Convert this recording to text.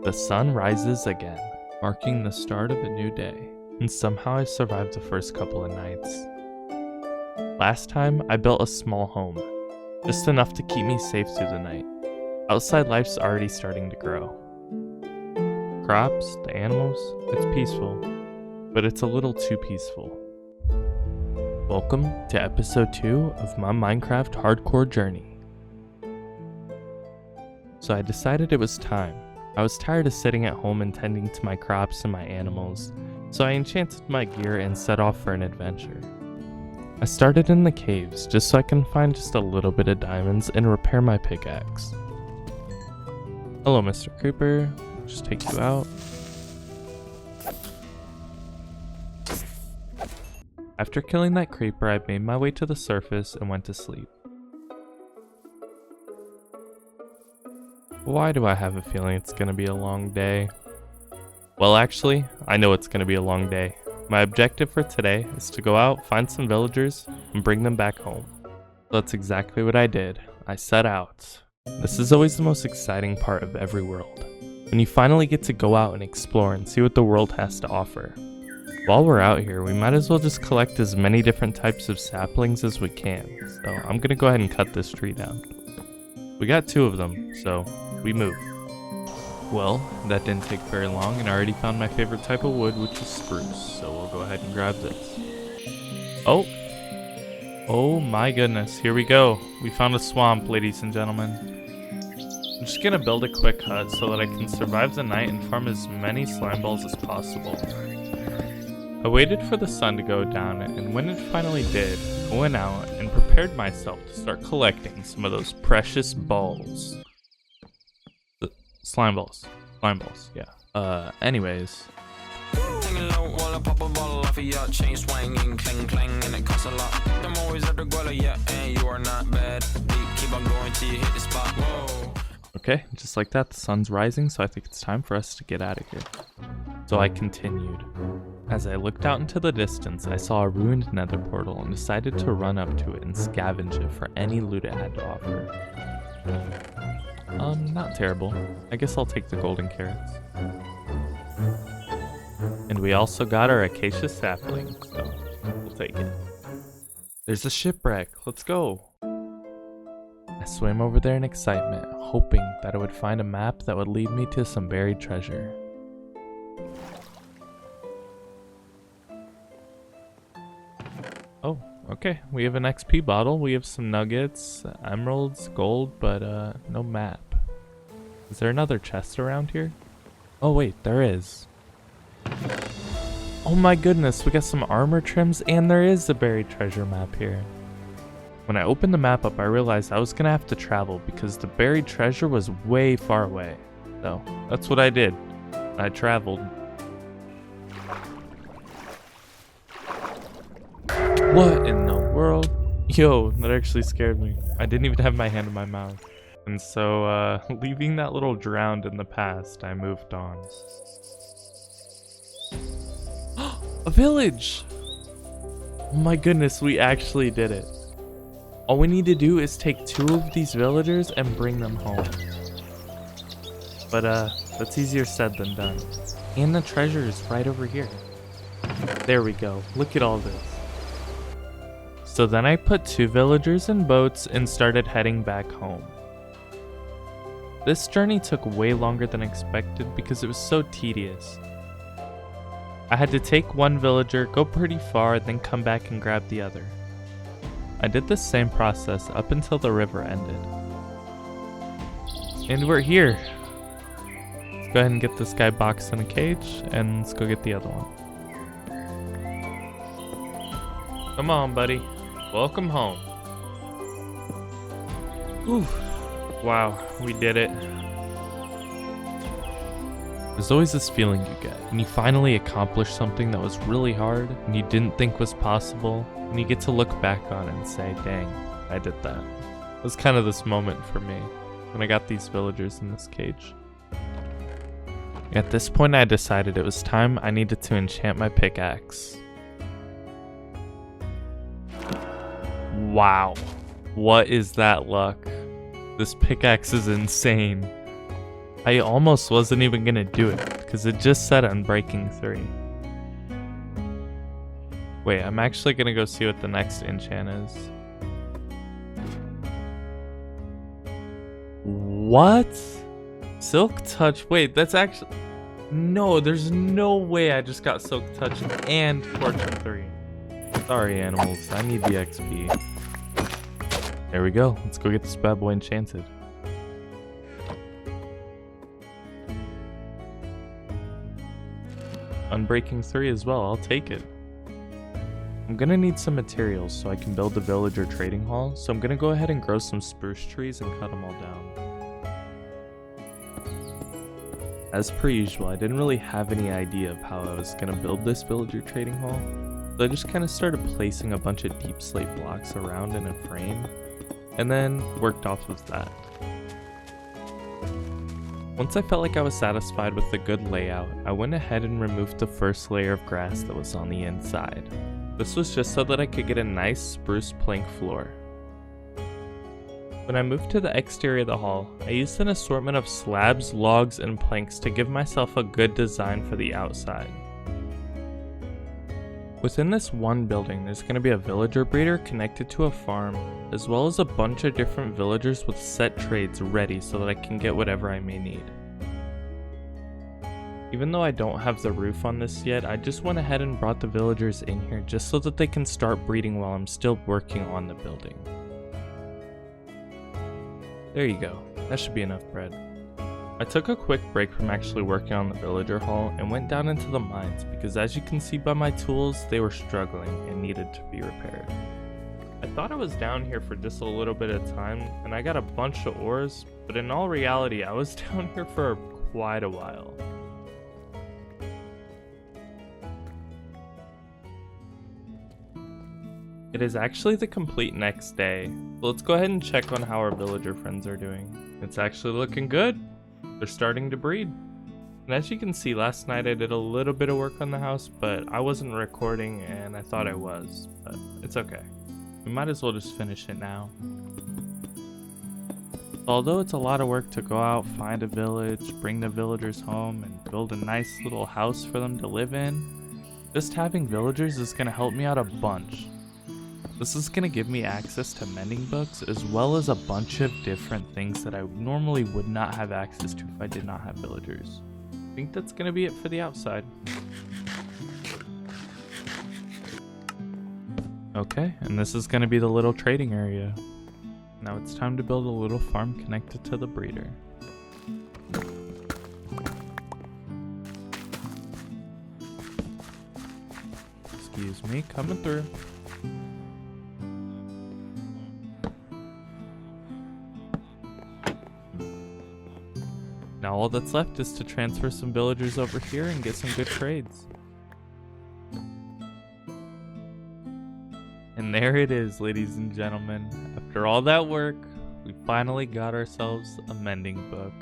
The sun rises again, marking the start of a new day, and somehow I survived the first couple of nights. Last time, I built a small home, just enough to keep me safe through the night. Outside life's already starting to grow. Crops, the animals, it's peaceful, but it's a little too peaceful. Welcome to episode 2 of my Minecraft hardcore journey. So I decided it was time. I was tired of sitting at home and tending to my crops and my animals, so I enchanted my gear and set off for an adventure. I started in the caves just so I can find just a little bit of diamonds and repair my pickaxe. Hello, Mr. Creeper. I'll just take you out. After killing that creeper, I made my way to the surface and went to sleep. Why do I have a feeling it's gonna be a long day? Well, actually, I know it's gonna be a long day. My objective for today is to go out, find some villagers, and bring them back home. That's exactly what I did. I set out. This is always the most exciting part of every world, when you finally get to go out and explore and see what the world has to offer. While we're out here, we might as well just collect as many different types of saplings as we can, so I'm gonna go ahead and cut this tree down. We got 2 of them, so we move. Well, that didn't take very long, and I already found my favorite type of wood, which is spruce, so we'll go ahead and grab this. Oh my goodness, here we go. We found a swamp, ladies and gentlemen. I'm just gonna build a quick hut so that I can survive the night and farm as many slime balls as possible. I waited for the sun to go down, and when it finally did, I went out and prepared myself to start collecting some of those precious balls. Slime balls, yeah. Anyways. Okay, just like that, the sun's rising, so I think it's time for us to get out of here. So I continued. As I looked out into the distance, I saw a ruined nether portal and decided to run up to it and scavenge it for any loot it had to offer. Not terrible. I guess I'll take the golden carrots. And we also got our acacia sapling, so we'll take it. There's a shipwreck, let's go! I swam over there in excitement, hoping that I would find a map that would lead me to some buried treasure. Oh, okay, we have an XP bottle, we have some nuggets, emeralds, gold, but no map. Is there another chest around here? Oh wait, there is. Oh my goodness, we got some armor trims and there is a buried treasure map here. When I opened the map up, I realized I was gonna have to travel because the buried treasure was way far away. So, that's what I did. I traveled. What in the world? Yo, that actually scared me. I didn't even have my hand in my mouth. And so, leaving that little drowned in the past, I moved on. A village! Oh my goodness, we actually did it. All we need to do is take 2 of these villagers and bring them home. But, that's easier said than done. And the treasure is right over here. There we go. Look at all this. So then I put 2 villagers in boats and started heading back home. This journey took way longer than expected because it was so tedious. I had to take 1 villager, go pretty far, then come back and grab the other. I did the same process up until the river ended. And we're here. Let's go ahead and get this guy boxed in a cage, and let's go get the other one. Come on, buddy. Welcome home. Whew. Wow, we did it. There's always this feeling you get when you finally accomplish something that was really hard and you didn't think was possible, and you get to look back on it and say, dang, I did that. It was kind of this moment for me when I got these villagers in this cage. At this point, I decided it was time I needed to enchant my pickaxe. Wow, what is that luck? This pickaxe is insane. I almost wasn't even gonna do it because it just said Unbreaking 3. Wait, I'm actually gonna go see what the next enchant is. What? Silk Touch? Wait, that's actually... No, there's no way I just got Silk Touch and Fortune 3. Sorry, animals. I need the XP. There we go. Let's go get this bad boy enchanted. Unbreaking 3 as well. I'll take it. I'm gonna need some materials so I can build a villager trading hall, so I'm gonna go ahead and grow some spruce trees and cut them all down. As per usual, I didn't really have any idea of how I was gonna build this villager trading hall, so I just kind of started placing a bunch of deep slate blocks around in a frame, and then worked off of that. Once I felt like I was satisfied with the good layout, I went ahead and removed the first layer of grass that was on the inside. This was just so that I could get a nice spruce plank floor. When I moved to the exterior of the hall, I used an assortment of slabs, logs, and planks to give myself a good design for the outside. Within this one building, there's going to be a villager breeder connected to a farm, as well as a bunch of different villagers with set trades ready so that I can get whatever I may need. Even though I don't have the roof on this yet, I just went ahead and brought the villagers in here just so that they can start breeding while I'm still working on the building. There you go, that should be enough bread. I took a quick break from actually working on the villager hall and went down into the mines because, as you can see by my tools, they were struggling and needed to be repaired. I thought I was down here for just a little bit of time and I got a bunch of ores, but in all reality I was down here for quite a while. It is actually the complete next day, so let's go ahead and check on how our villager friends are doing. It's actually looking good. They're starting to breed. And as you can see, last night I did a little bit of work on the house, but I wasn't recording and I thought I was, but it's okay. We might as well just finish it now. Although it's a lot of work to go out, find a village, bring the villagers home, and build a nice little house for them to live in, just having villagers is going to help me out a bunch. This is going to give me access to mending books as well as a bunch of different things that I normally would not have access to if I did not have villagers. I think that's going to be it for the outside. Okay, and this is going to be the little trading area. Now it's time to build a little farm connected to the breeder. Excuse me, coming through. Now all that's left is to transfer some villagers over here and get some good trades. And there it is, ladies and gentlemen. After all that work, we finally got ourselves a mending book.